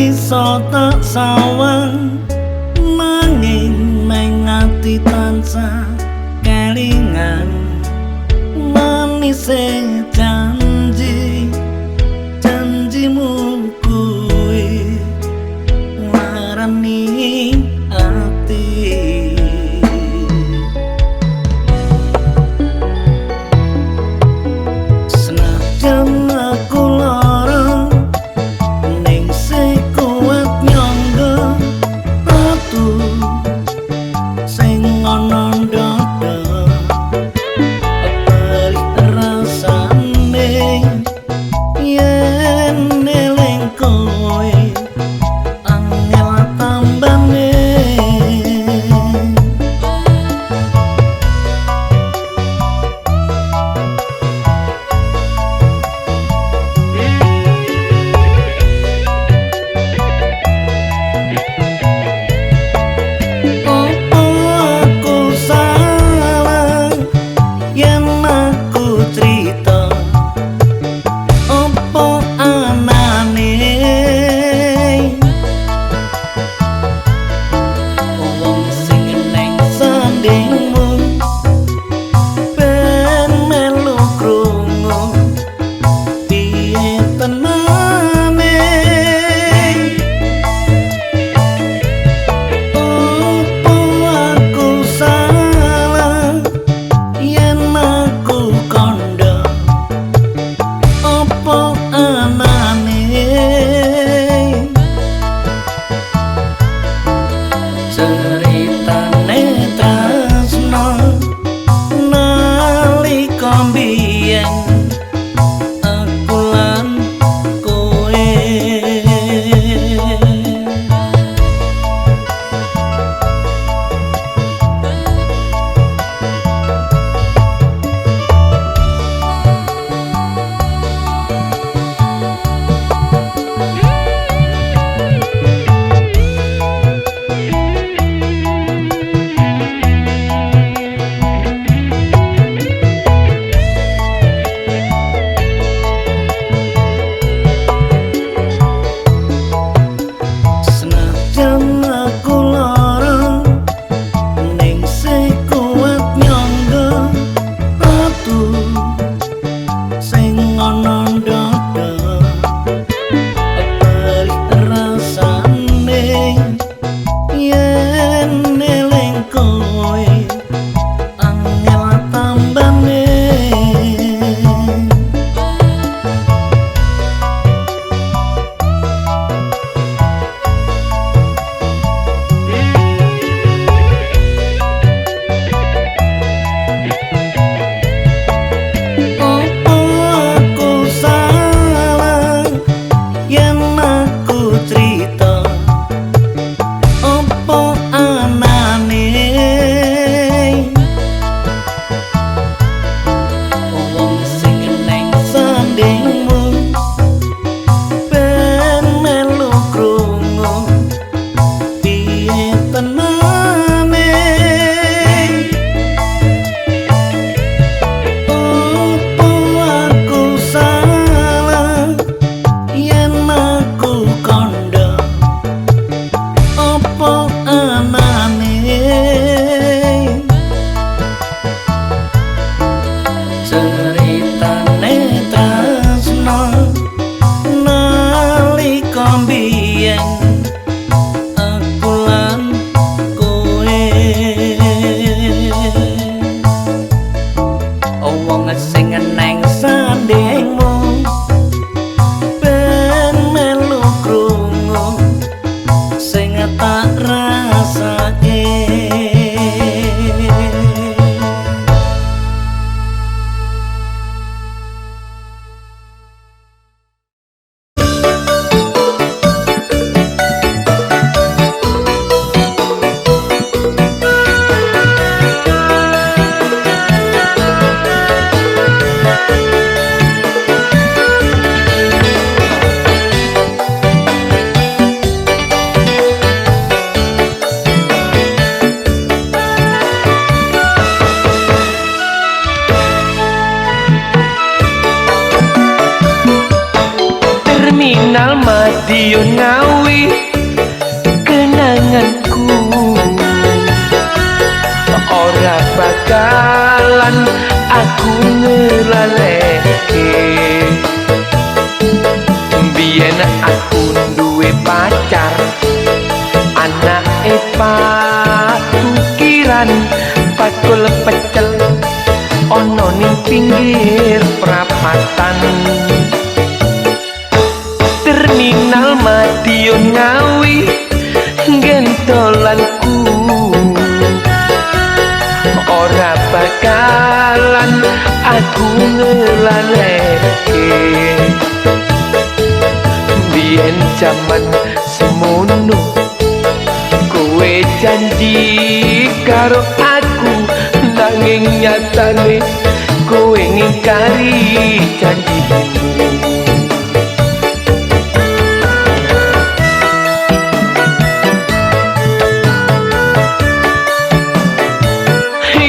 iso tak sawang nanging neng ati tansah kelingan manise janji janjimu kuwi marani ati senajan aku lara ning sekuat nyangga ratu sing ana ndada perih rasane Madiun Ngawi kenanganku ora bakalan aku ngelaleke. Biyen aku duwe pacar anake Pak Tukiran bakul pecel ana ning pinggir prapatan. Terminal Madiun Ngawi gentolanku ora bakalan aku ngelaleke. Biyen jaman semono kowe janji karo aku, nanging nyatane kowe ngingkari janjimu.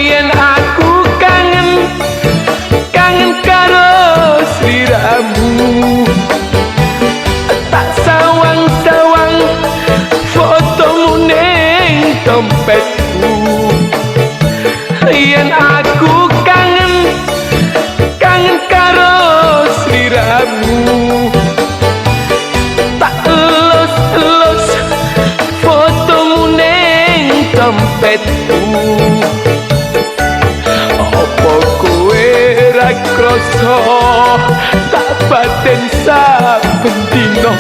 Yen aku kangen karo sliramu, tak sawang-sawang fotomu ning dompetku. Yen aku kangen karo sliramu, tak elus-elus fotomu ning dompetku. Apa kowe ra krasa tak batin saben dina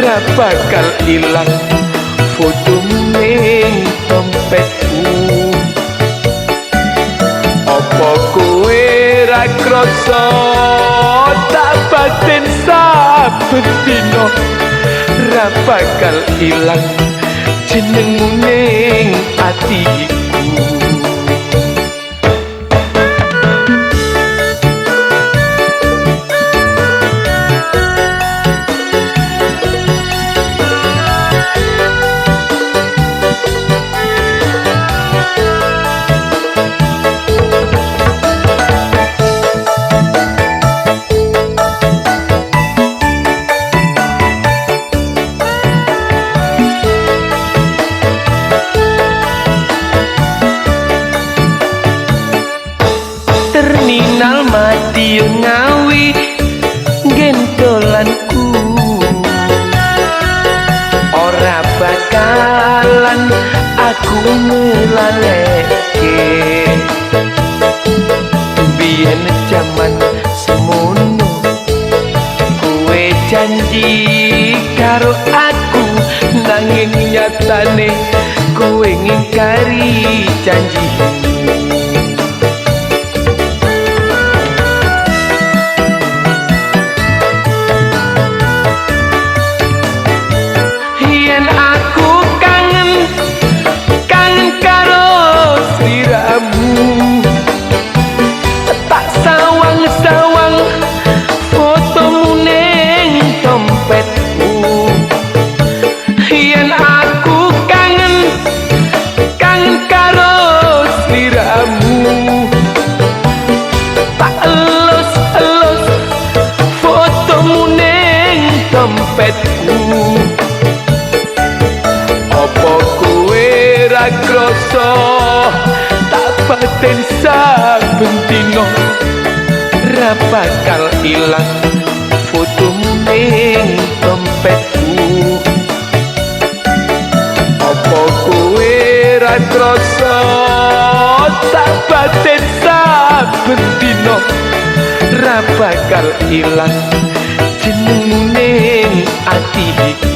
ra bakal ilang fotomu ning dompetku. Apa kowe ra krasa tak batin saben dina ra bakal ilang jenengmu ning atiku. Terminal Madiun Ngawi gentolanku ora bakalan aku ngelaleke. Biyen jaman semono kowe janji karo aku, nanging nyatane kowe ngingkari janjimu. Yen aku kangen karo sliramu, tak sawang-sawang fotomu ning dompetku. Yen aku kangen karo sliramu, tak elus-elus fotomu ning dompetku. Apa kowe ra krasa tak batin saben dina ra bakal ilang fotomu ning dompetku. Apa kowe ra krasa tak batin saben dina ra bakal ilang jenengmu ning atiku.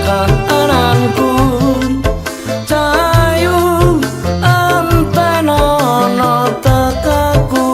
kananku cahayu antenono tekaku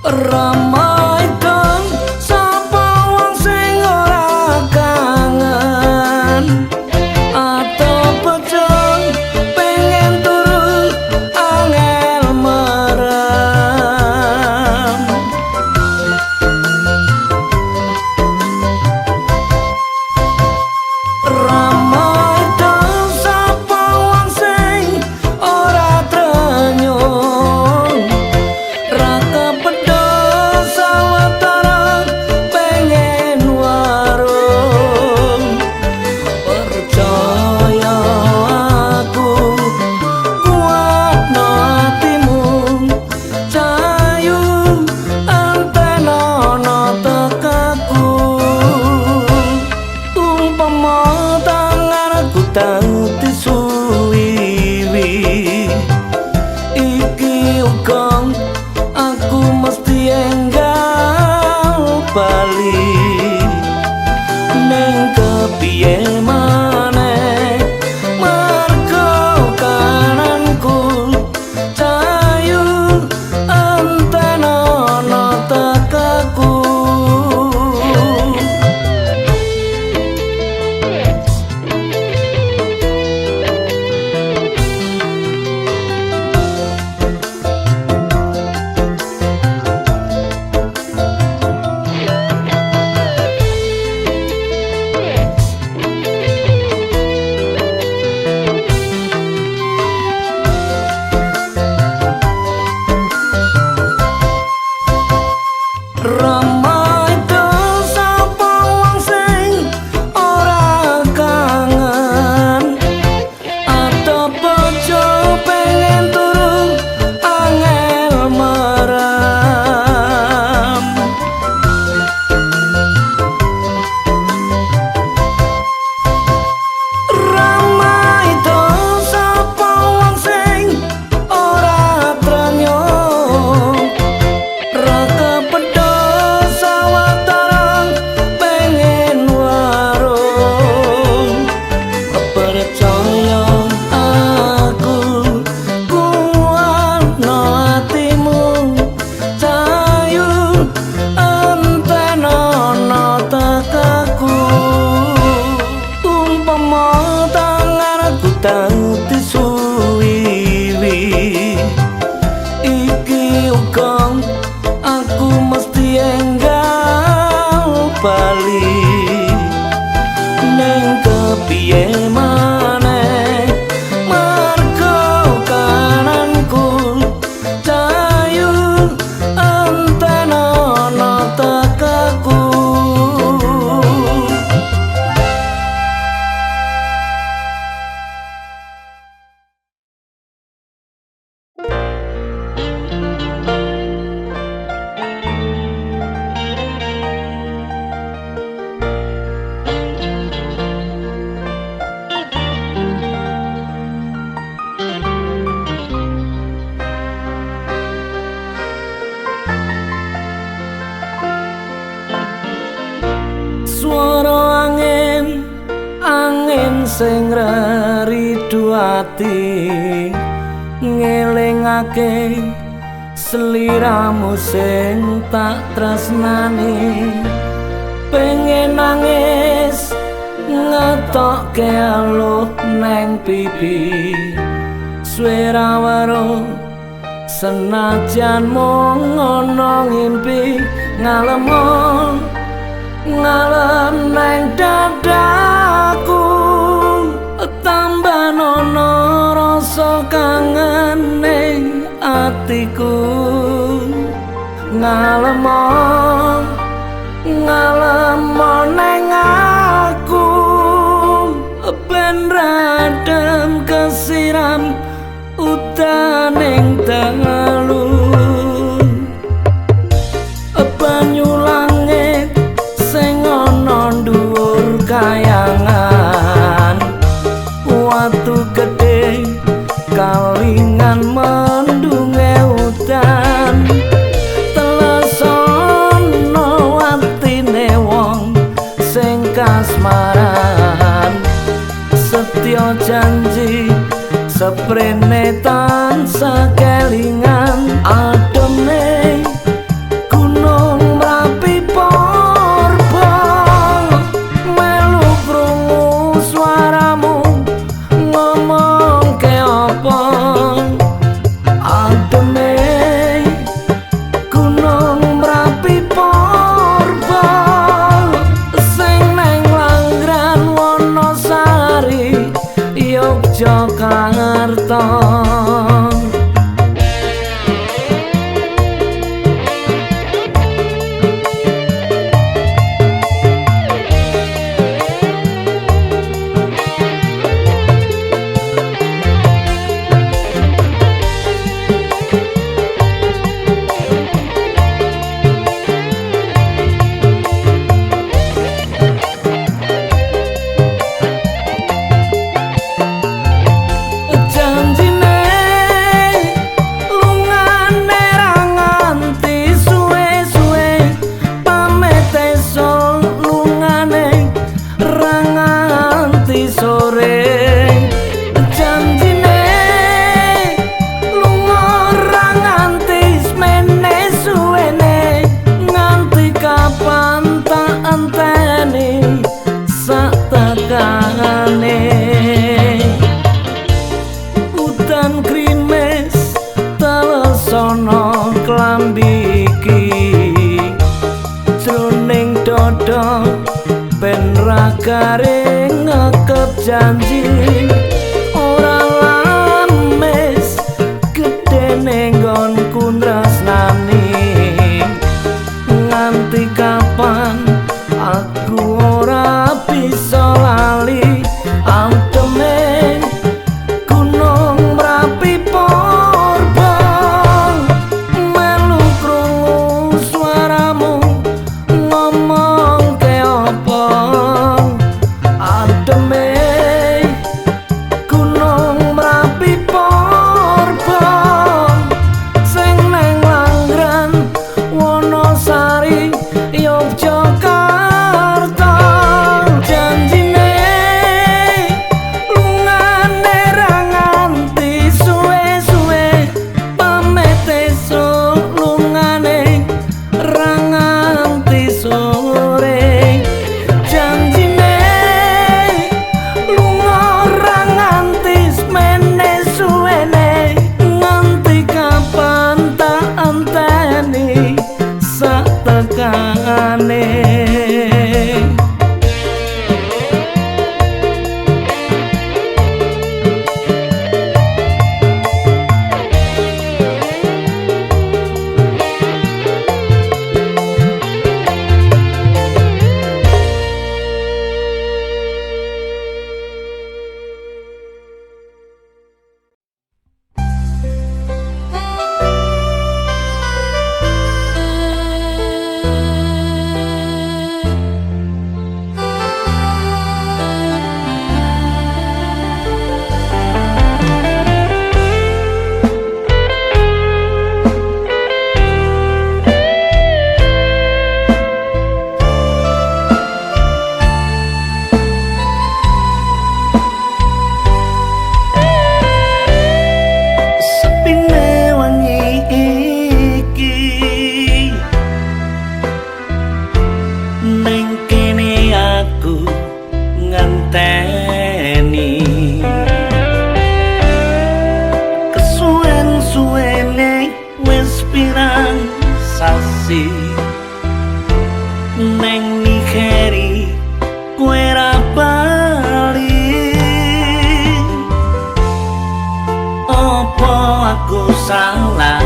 ramai dong sapa wong sing ora kangen atau pecong pengen turu angel merem ramai dong sapa wong sing ora trenyong raka tanti suwiwi iki ukang aku mesti enggal bali neng kepiye maneh mergo kananku cahayu antenono tekaku ramai dong sapa wong sing ora kangen atau bojo pengen turu angel merem ramai dong sapa wong sing ora trenyong raka percaya aku kuatno atimu cahayu antenono tekaku umpama tanganku tanti suwiwi iki ukang aku mesti enggal bali neng kepiye maneh mergo kananku cahayu antenono tekaku swara angin sing raridu ati ngelingake sliramu sing tak tresnani pengen nangis ngetokke aluh neng pipi swara weruh senajan mung ana ngimpi ngalem neng dadaku tambah nono rasa kangen ning atiku ngalem neng aku ben rada dalu banyu langit sing ana dhuwur kayangan watu gedhe kalingan mendunge udan telesono watine wong sing kasmaran setya janji seprene tansah kelingan ademe gunung Merapi Porba melu krungu swaramu ngomong ke apa ademe gunung Merapi Porba sing neng Langran Wonosari Yogyakarta. Udan krimes telesono klambi iki jroning dada ben ra garing ngekep janji ora lames gedene nggonku tresnani nganti kapan aku ora bisa lali ademe gunung Merapi Porba melu krungu swaramu ngomong ke apa ademe gunung Merapi Porba sing neng Langran Wonosari Yogyakarta. Janjine lungane ra nganti suwe-suwe pamete esuk lungane ra nganti sore. Janjine lunga ra nganti semene suwene nganti kapan tak enteni sak tekane. Neng Nigeri kowe ra bali apa aku salah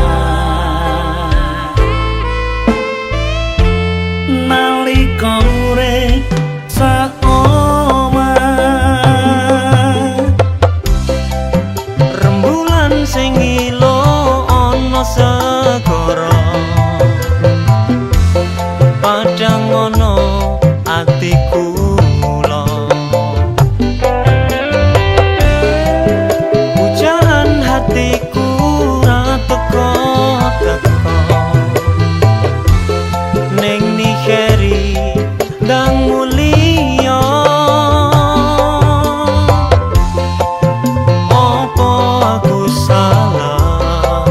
nalika urip sak omah rembulan sing ilo aku salah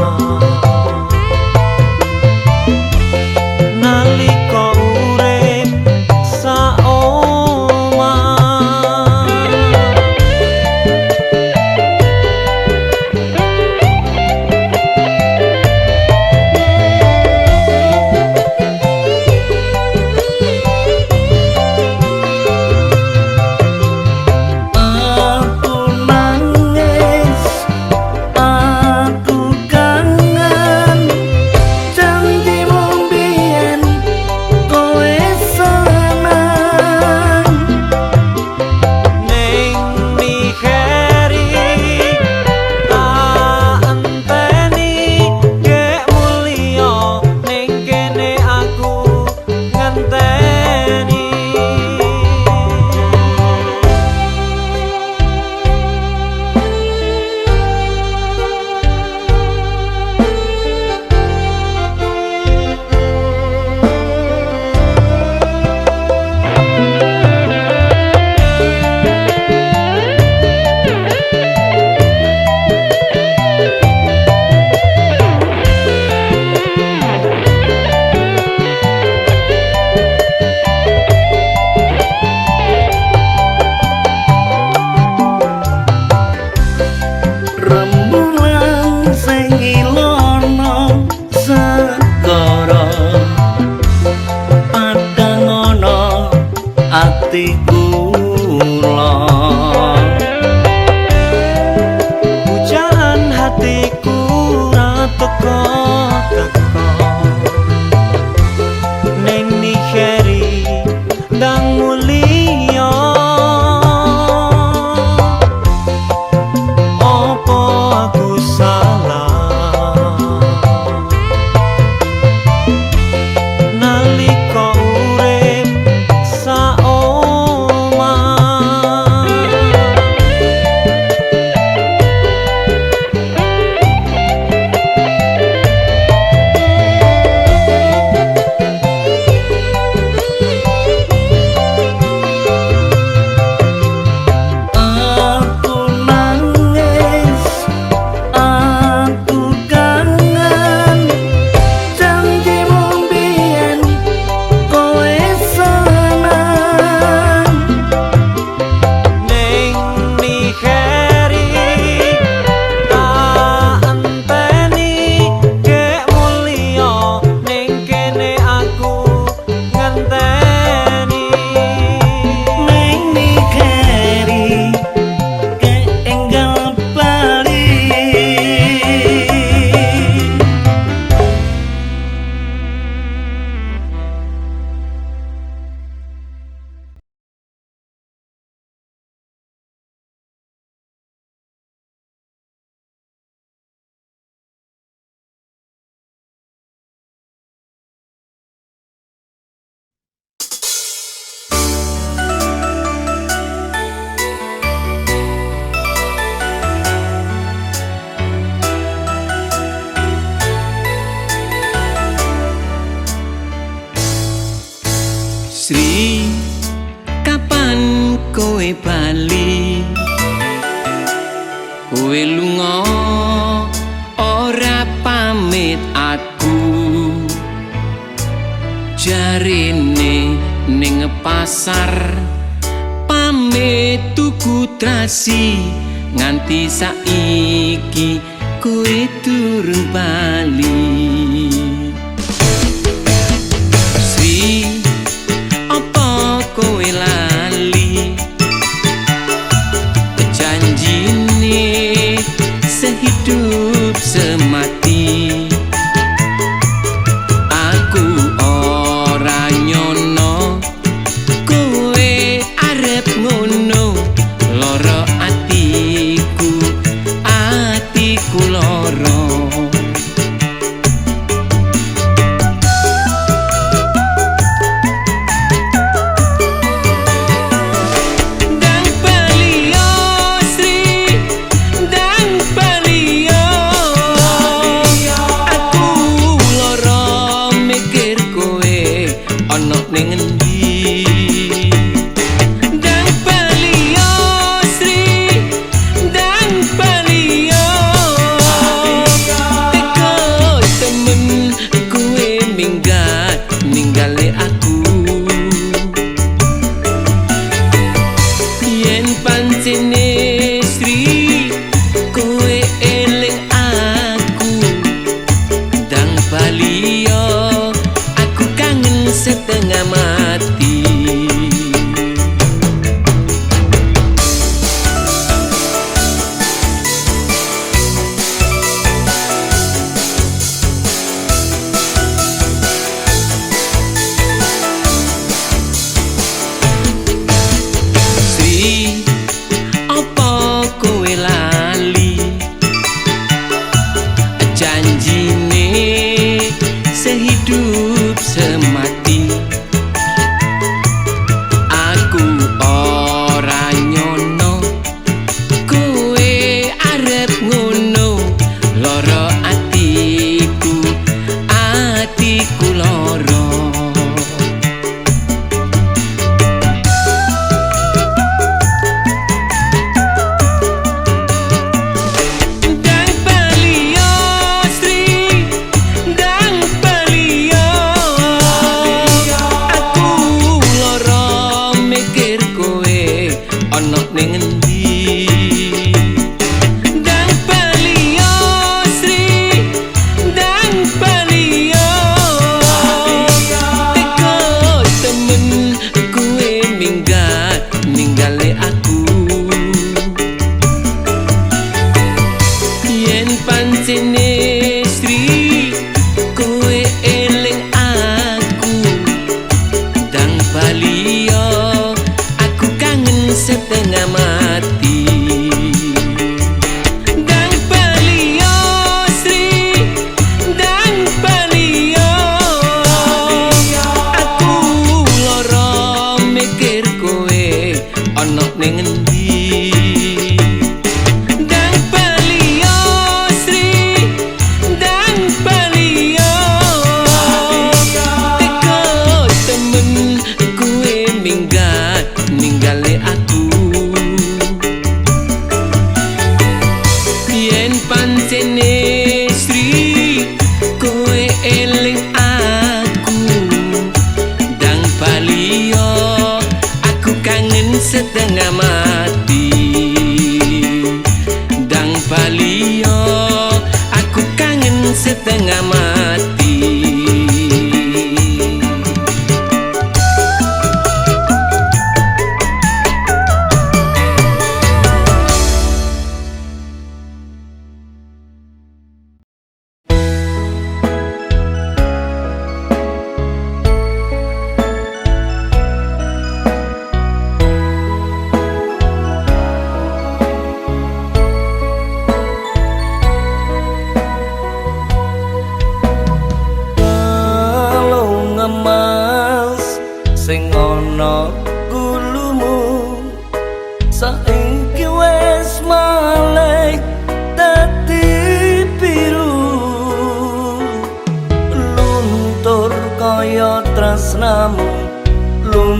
nalika urip saoma. Aku nangis, aku kangen, janjimu mbiyen kowe seneng. Ning mikiri tak enteni kek mulya ning kene aku ngenteni. Rembulan sing ilono segara padhang ana ati kula. Pujaan hatiku ra teko-teko ning mikiri ndang mulya. Apa aku salah nalika urip saoma. Aku nangis, aku kangen, janjimu mbiyen kowe seneng. Ning mikiri tak enteni kek mulya ning kene aku ngenteni. Ning mikiri keenggal bali. Sri, kapan kowe bali? Kowe lunga ora pamit aku. Jarine ning pasar pamit tuku trasi nganti saiki kowe durung bali. Sri, apa kowe lali janjine sehidup semati? Aku ora nyono kowe arep ngono, lara atiku lara.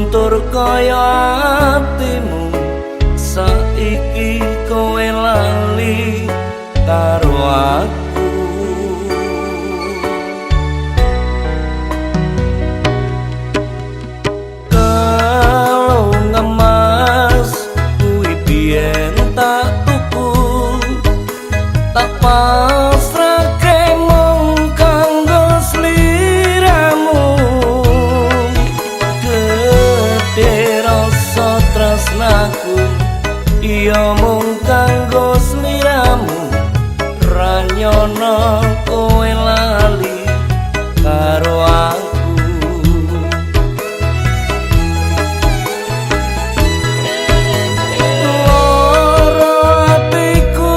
guntur kaya atimu saiki kowe lali karo aku. Kalung emas kuwi biyen tak tuku, tak pasrahke mung kanggo sliramu. Gedhe rasa tresnaku iya mung kanggo sliramu, ra nyono kowe lali karo aku. Loro atiku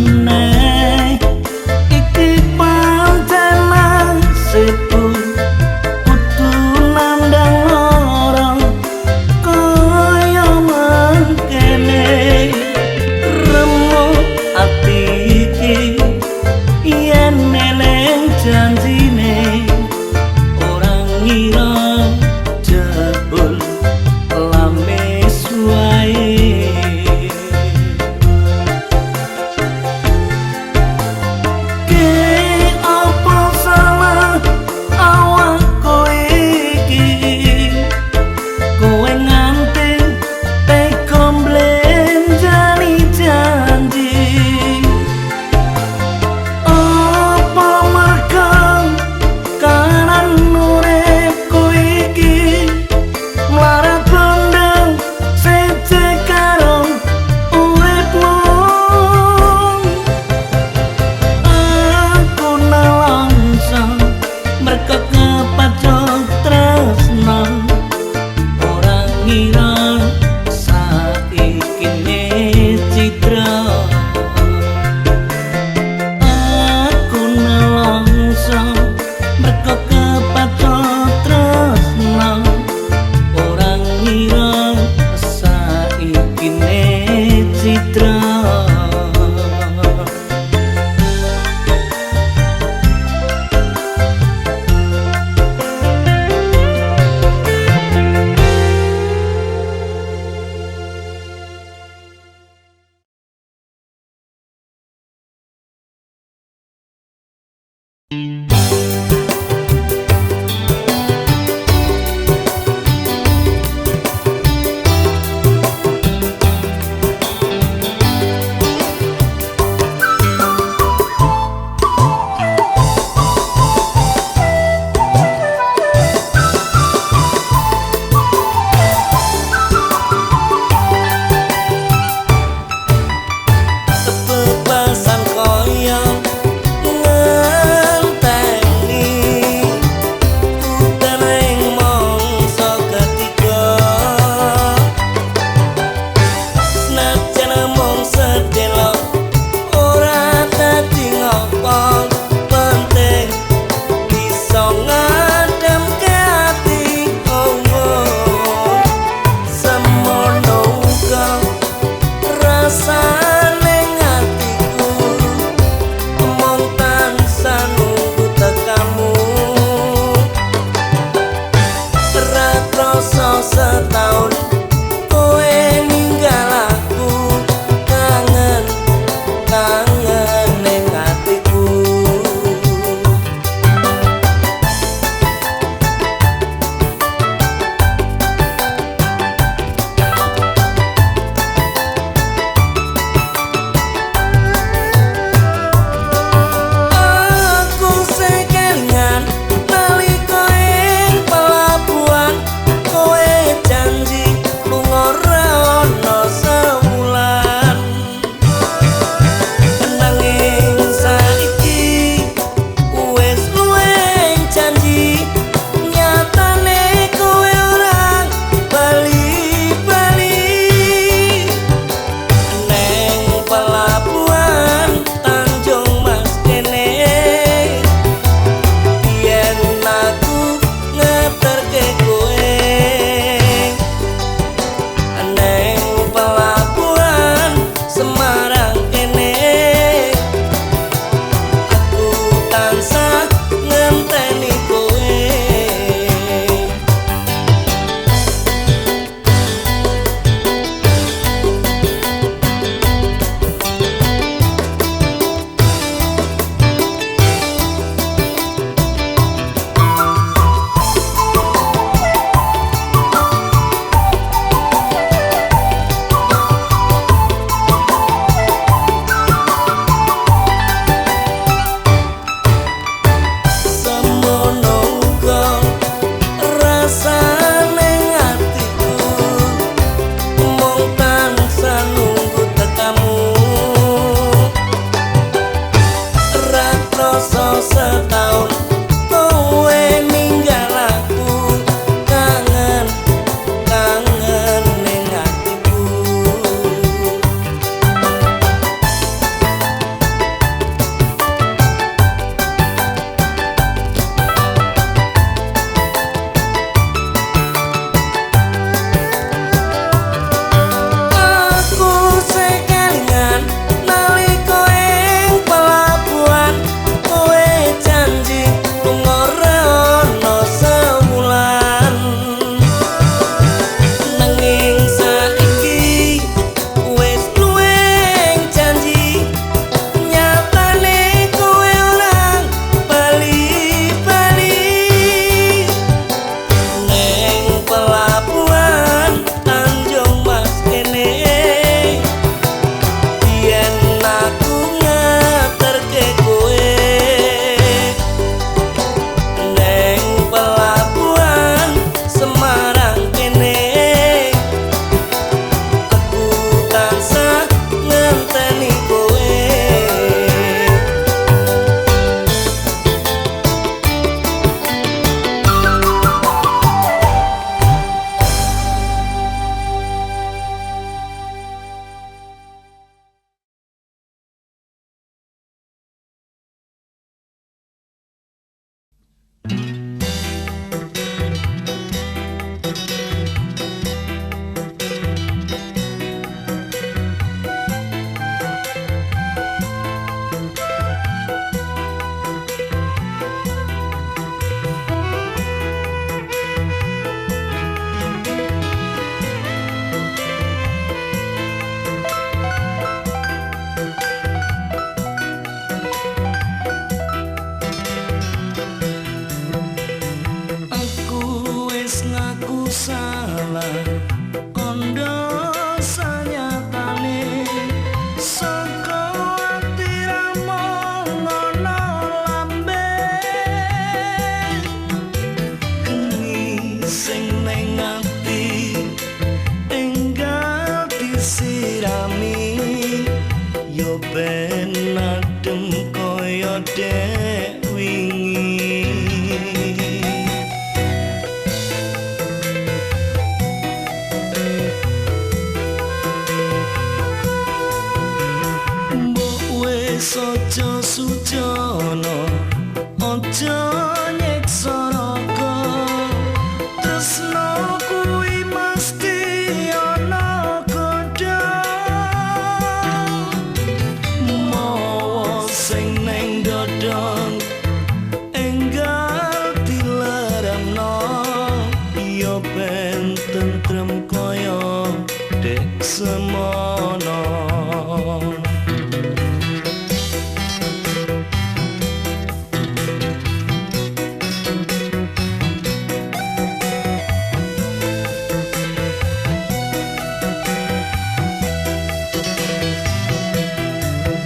meneh iki pancen nasibku kudu nandang lara kaya mangkene remuk ati iki yen neleng janjine orang ngira jebul lames wae ke apa salah awakku iki kowe nganti tega mblenjani janji apa mergo kanan uripku iki mlarat bondong seje karo uripmu aku nelongso mergo kepacut tresno ora ngira saikine citra aku nelongso mergo kepacut tresno ora ngira saikine citra bebasan koyo ngenteni sojo sujono ojo nyeksa raga tresno kuwi mesti ana godhong mawa sing neng dodong enggal dileramno ya ben tentrem kaya dek semono.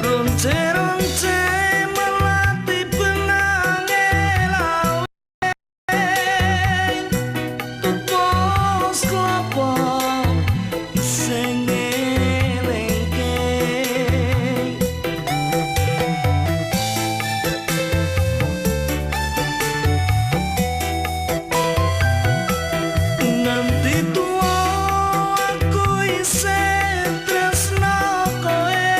Ronce-ronce melati benange lawe tupos klopo sing elengke nanti tua aku isih tresno kowe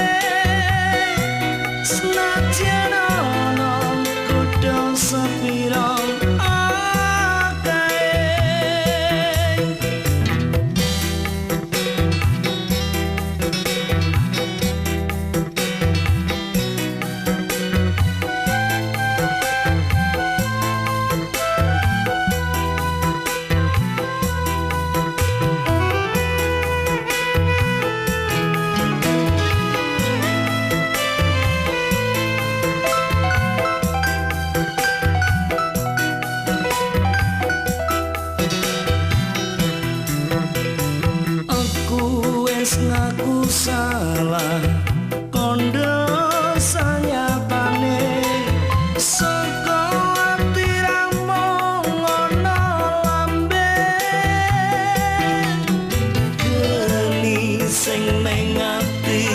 senajan ana kudu sepiro akeh aku wis ngaku salah kondo sanyatane saka ati ramong ana lambe geni sing ning ati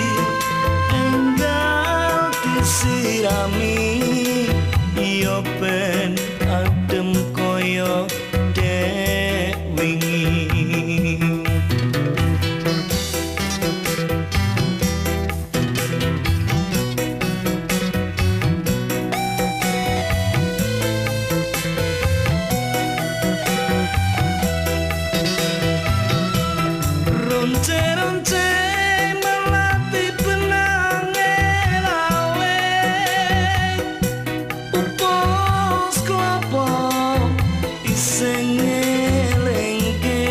enggal disirami ya ben adem kaya dek wingi. Ronce-ronce melati benange lawe upos klopo iseng elengke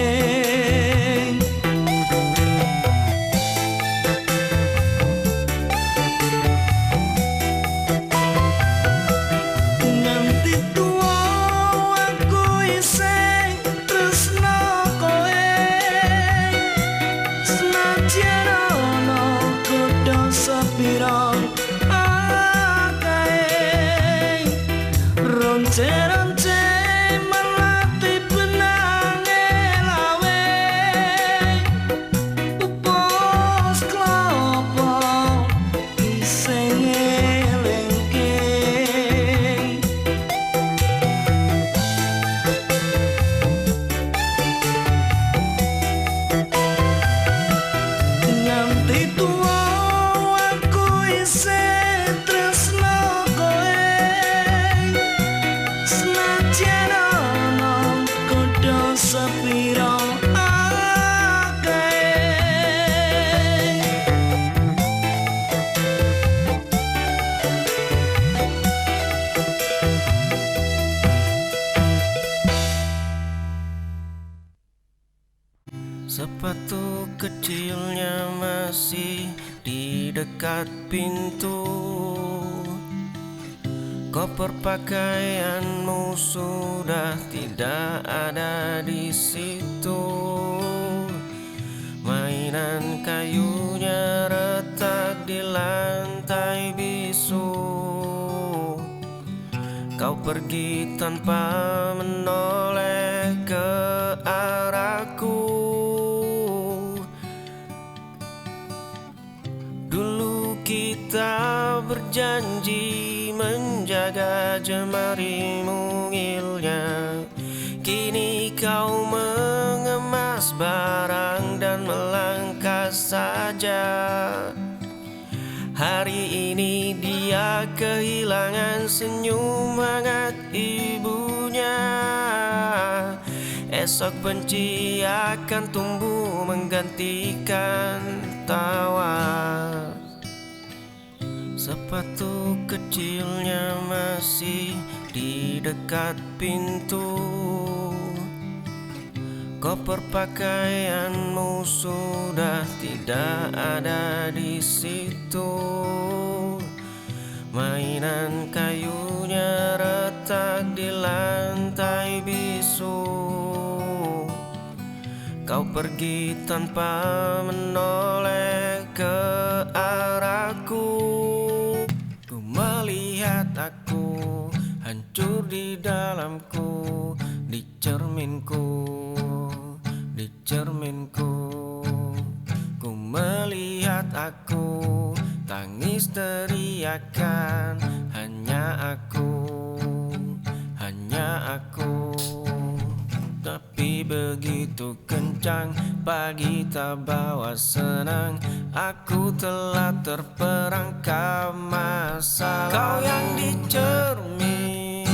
nanti tua aku iseng tresno kowe senajan ana kudu sepiro akeh ronce-ronce melati benange lawe upos klopo iseng elengke nanti tua aku isih tresno kowe senajan ana kudu sepiro akeh. Sepatu kecilnya masih di dekat pintu. Koper pakaianmu sudah tidak ada di situ. Mainan kayunya retak di lantai bisu. Kau pergi tanpa menoleh ke arahku. Dulu kita berjanji menjaga jemari mungilnya. Kini kau mengemas barang dan melangkah saja. Hari ini dia kehilangan senyum hangat ibunya. Esok benci akan tumbuh menggantikan tawa. Sepatu kecilnya masih di dekat pintu. Koper pakaianmu sudah tidak ada di situ. Mainan kayunya retak di lantai bisu. Kau pergi tanpa menoleh ke arahku. Ku melihat aku hancur di dalamku, di cerminku, di cerminku. Ku melihat aku tangis teriakan, hanya aku, hanya aku. Tapi begitu kencang, pagi tak bawa senang. Aku telah terperangkap masalah. Kau yang dicermin,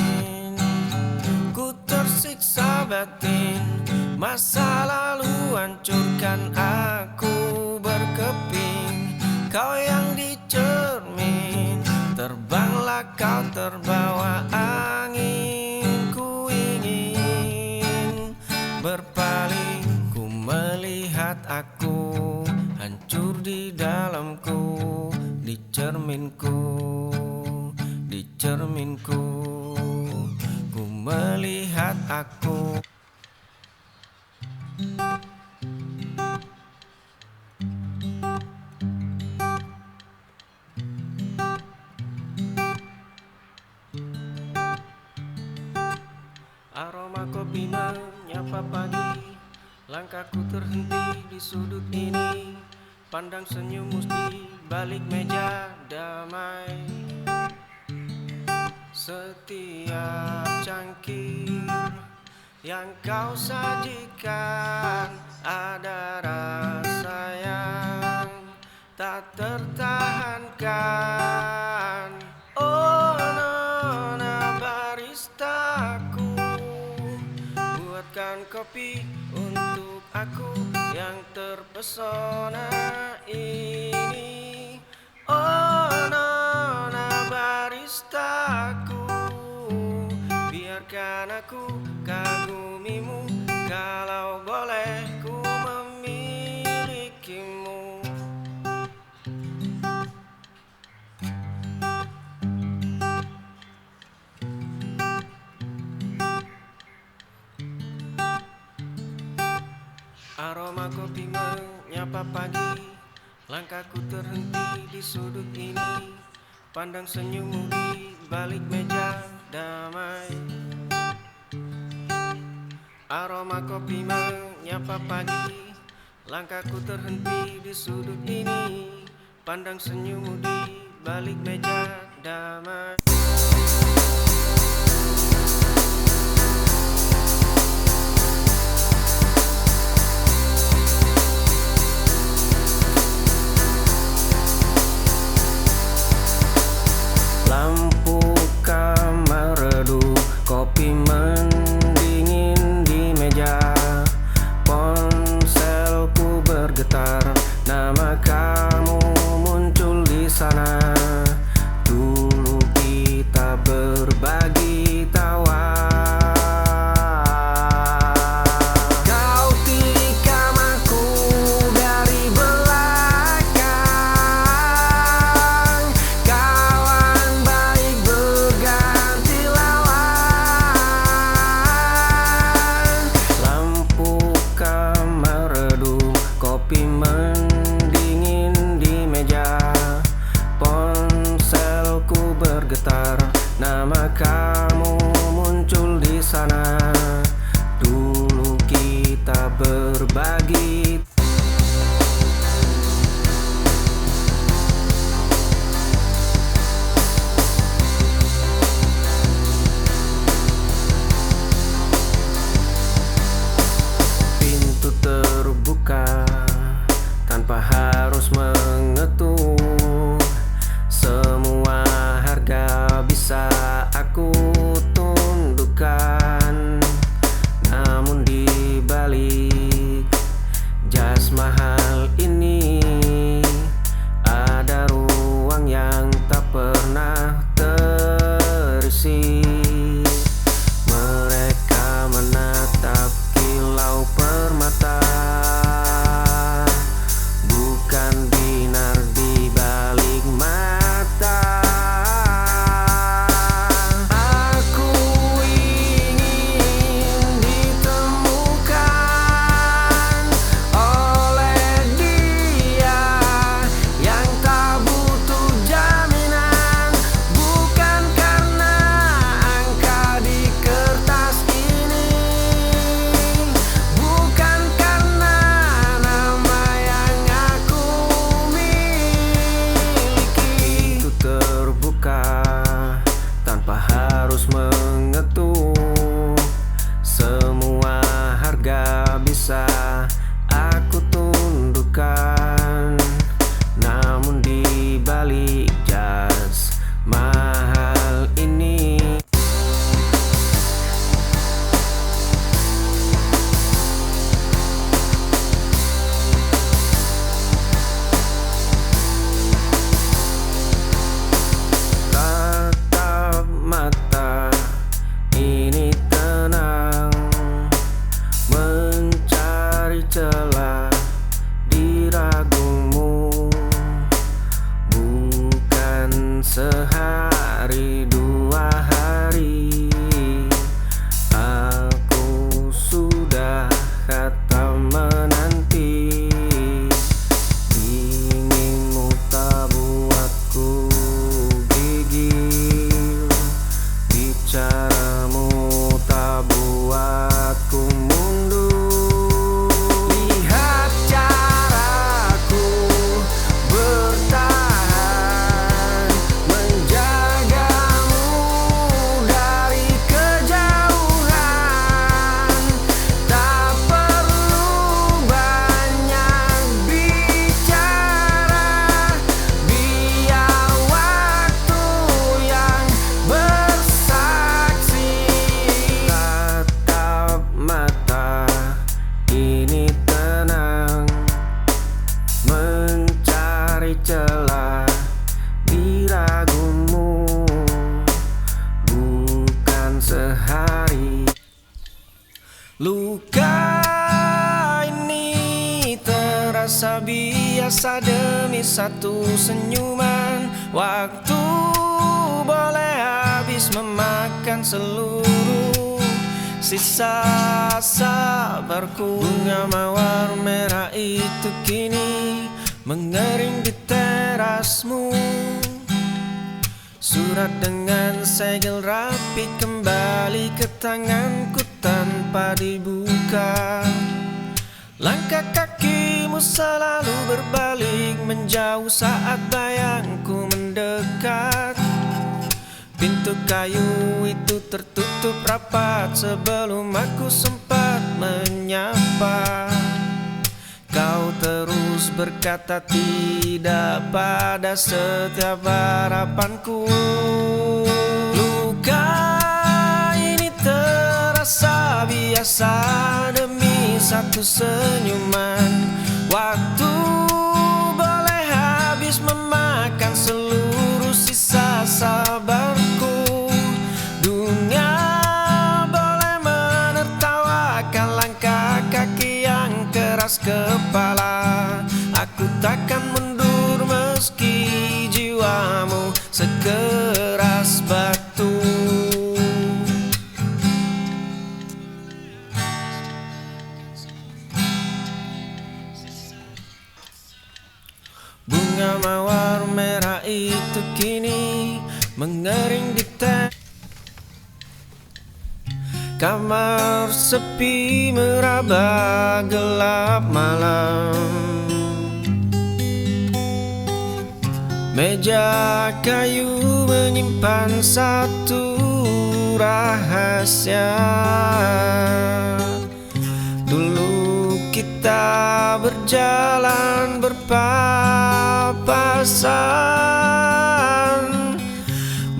ku tersiksa batin. Masa lalu hancurkan aku berkeping. Kau yang dicermin, terbanglah kau terbawa angin. Ku ingin berpaling, ku melihat aku hancur di dalamku, di cerminku, di cerminku. Ku melihat aku. Aroma kopi menyapa pagi. Langkahku terhenti di sudut ini. Pandang senyummu di balik meja damai. Setiap cangkir yang kau sajikan ada rasa yang tak tertahankan. Oh nona baristaku, buatkan kopi untuk aku yang terpesona ini. Oh nona baristaku, biarkan aku kagumimu, kalau boleh ku memilikimu. Aroma kopi menyapa pagi. Langkahku terhenti di sudut ini. Pandang senyummu di balik meja damai. Aroma kopi menyapa pagi. Langkahku terhenti di sudut ini. Pandang senyummu di balik meja damai. Lampu kamar redup, kopi mendingin di meja. Ponselku bergetar, nama kamu muncul di sana. Dulu kita berbagi tawa. Kau tikam aku dari belakang. Kawan baik berganti lawan. Lampu kamar redup, kopi mendingin di meja. Ponselku bergetar, nama kamu muncul di sana. Dulu kita berbagi. Pintu terbuka tanpa harus mengetuk. hari dua hari aku sudah kata menanti. Inginmu tak buatku gigil, bicaramu tak buatku mundur. Lihat caraku bertahan, menjagamu dari kejauhan. Tak perlu banyak bicara, biar waktu yang bersaksi. Tatap mata ini tenang, mencari celah di ragumu. Bukan sehari luka ini terasa biasa demi satu senyuman. Waktu boleh habis memakan seluruh sisa sabarku. Bunga mawar merah itu kini mengering di terasmu. Surat dengan segel rapi kembali ke tanganku tanpa dibuka. Langkah kakimu selalu berbalik menjauh saat bayangku mendekat. Pintu kayu itu tertutup rapat sebelum aku sempat menyapa. Kau terus berkata tidak pada setiap harapanku. Luka ini terasa biasa demi satu senyuman. Waktu boleh habis memakan seluruh sisa sabarku. Dunia boleh menertawakan langkah kaki yang keras kepala. Aku takkan mundur meski jiwamu sekeras batu. Bunga mawar merah itu kini mengering di kamar sepi meraba gelap malam. Meja kayu menyimpan satu rahasia. Dulu kita berjalan berpapasan,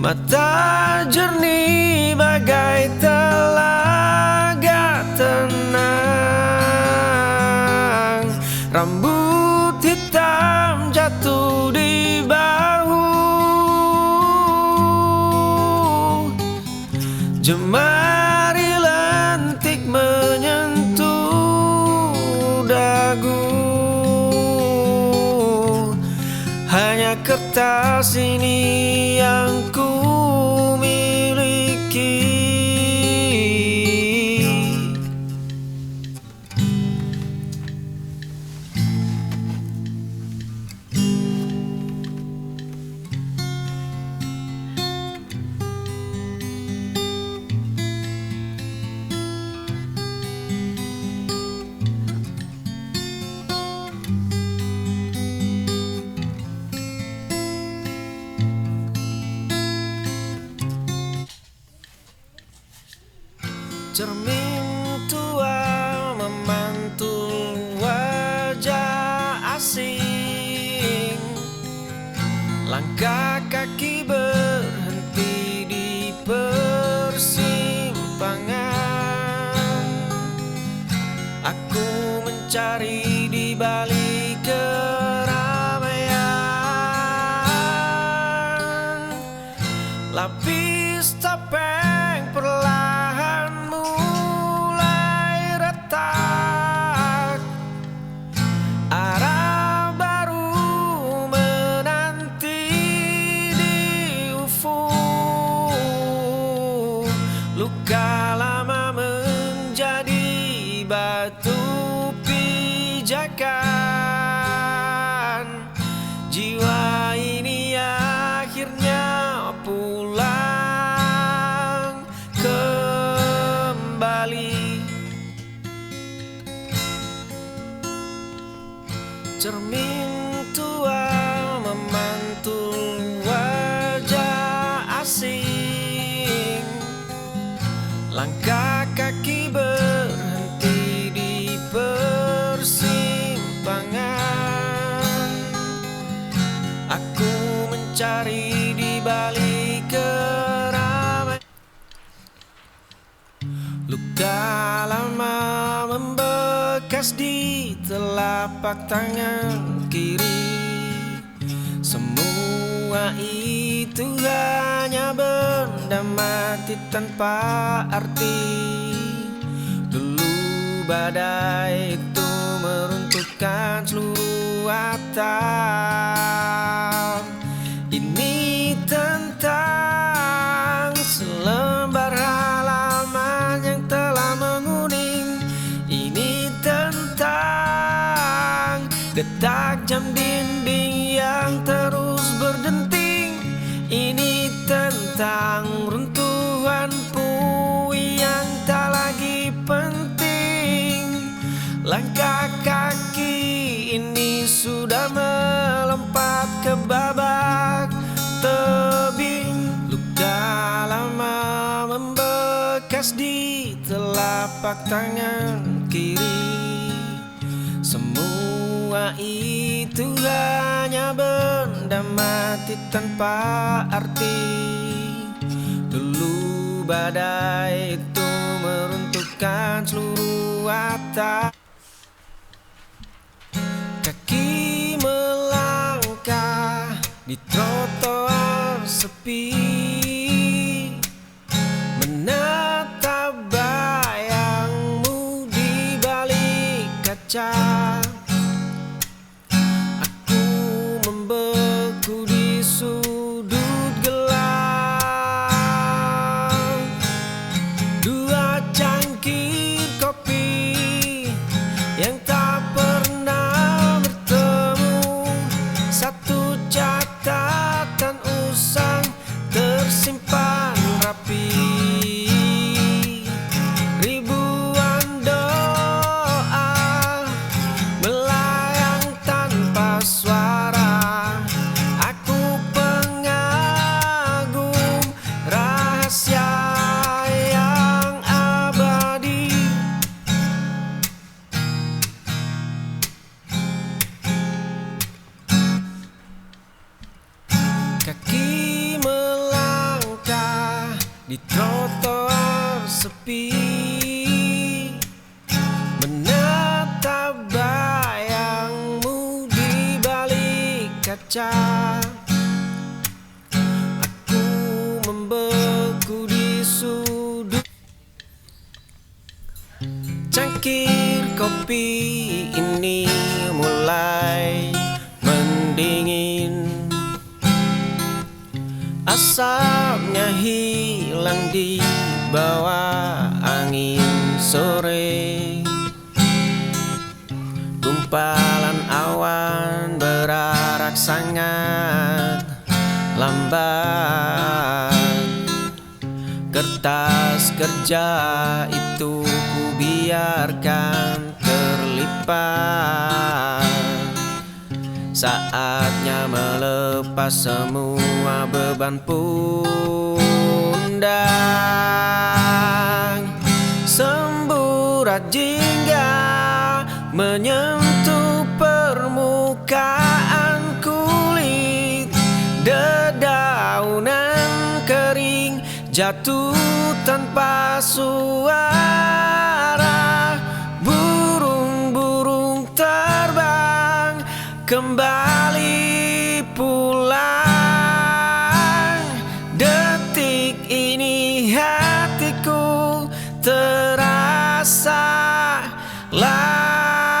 mata jernih bagai telaga tenang. Rambut hitam jatuh di bahu, jemari lentik menyentuh dagu. Hanya kertas ini yang ku miliki. Cermin tua memantul wajah asing. Langkah kaki berhenti di persimpangan. Aku mencari di balik keramaian. Lapis topeng perlahan mulai retak. Arah baru menanti di ufuk. terabaikan. Jiwa ini akhirnya pulang kembali. Cermin tua memantul wajah asing. Langkah kaki berhenti di persimpangan. Aku mencari di balik keramaian. Luka lama membekas di telapak tangan kiri. Semua itu hanya benda mati tanpa arti. Dulu badai itu meruntuhkan seluruh atap. Ini tentang selembar halaman yang telah menguning. Ini tentang detak jam dinding yang terus berdenting. Ini tentang runtuhan puing yang tak lagi penting. Langkah kaki ini sudah melompat ke babak tebing. Luka lama membekas di telapak tangan kiri. Semua itu hanya benda mati tanpa arti. Dulu badai itu meruntuhkan seluruh atap. Kaki melangkah di trotoar sepi, menatap bayangmu di balik kaca. Aku membeku di sudut gelap. Dua cangkir kopi yang tak pernah bertemu. Satu catatan usang tersimpan rapi. Ribuan doa melayang tanpa suara. Aku pengagum rahasia yang abadi. Kaki melangkah di trotoar sepi, menatap bayangmu di balik kaca. Aku membeku di sudut. Cangkir kopi ini mulai mendingin. Asapnya hilang di bawah angin sore. Gumpalan awan berarak sangat lambat. Kertas kerja itu ku biarkan terlipat. Saatnya melepas semua beban pundak. Semburat jingga menyentuh permukaan kulit. Dedaunan kering jatuh tanpa suara. Burung-burung terbang kembali pulang. Detik ini hatiku terasa lapang.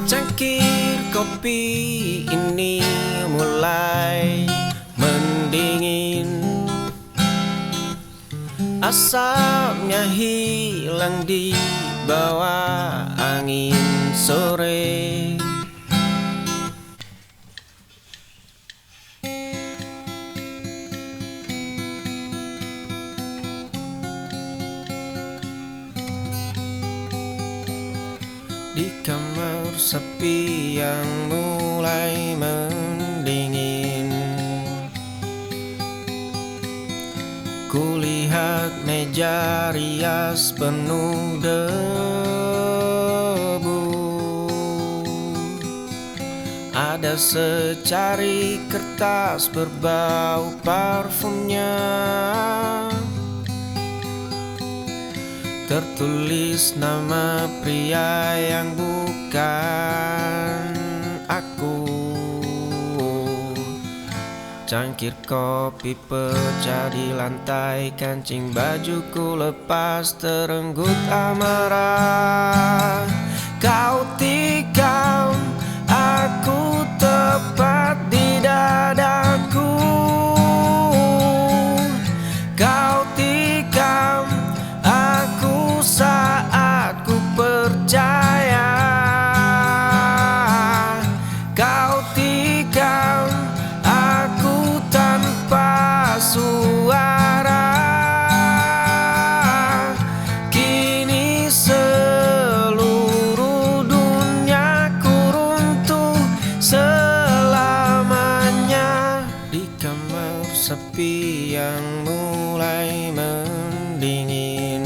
Cangkir kopi ini mulai mendingin. Asapnya hilang di bawah angin sore. Di kamar sepi yang mulai mendingin, kulihat meja rias penuh debu. Ada secari kertas berbau parfumnya, tertulis nama pria yang bukan aku. Cangkir kopi pecah di lantai, kancing bajuku lepas terenggut amarah. Kau tikam aku tepat di dadaku, kau tikam aku saat ku percaya, kau tikam aku tanpa suara. Kini seluruh duniaku runtuh selamanya. Di kamar sepi yang mulai mendingin,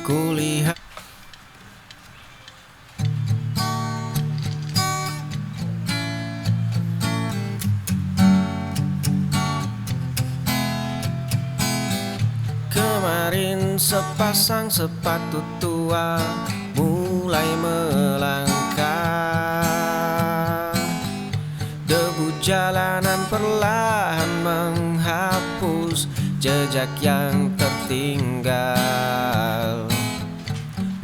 kulihat kemarin sepasang sepatu tua mulai melangkah. Debu jalanan perlahan menghapus jejak yang tertinggal.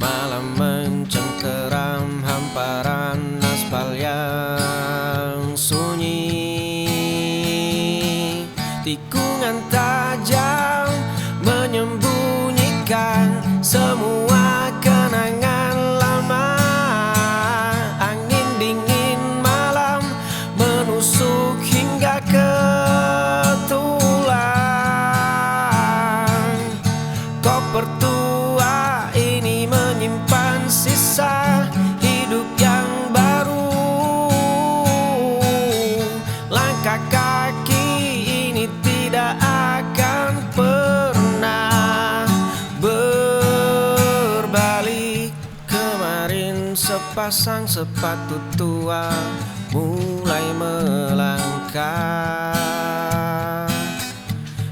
Malam mencengkeram hamparan aspal yang sunyi. Tikungan tajam menyembunyikan semua kenangan lama. Angin dingin malam menusuk hingga ke tulang. Koper tua ini menyimpan sisa hidup yang baru. Langkah kaki ini tidak akan pernah berbalik. Kemarin sepasang sepatu tua mulai melangkah.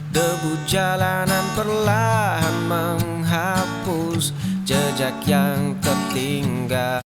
Debu jalanan perlahan menghapus jejak yang tertinggal.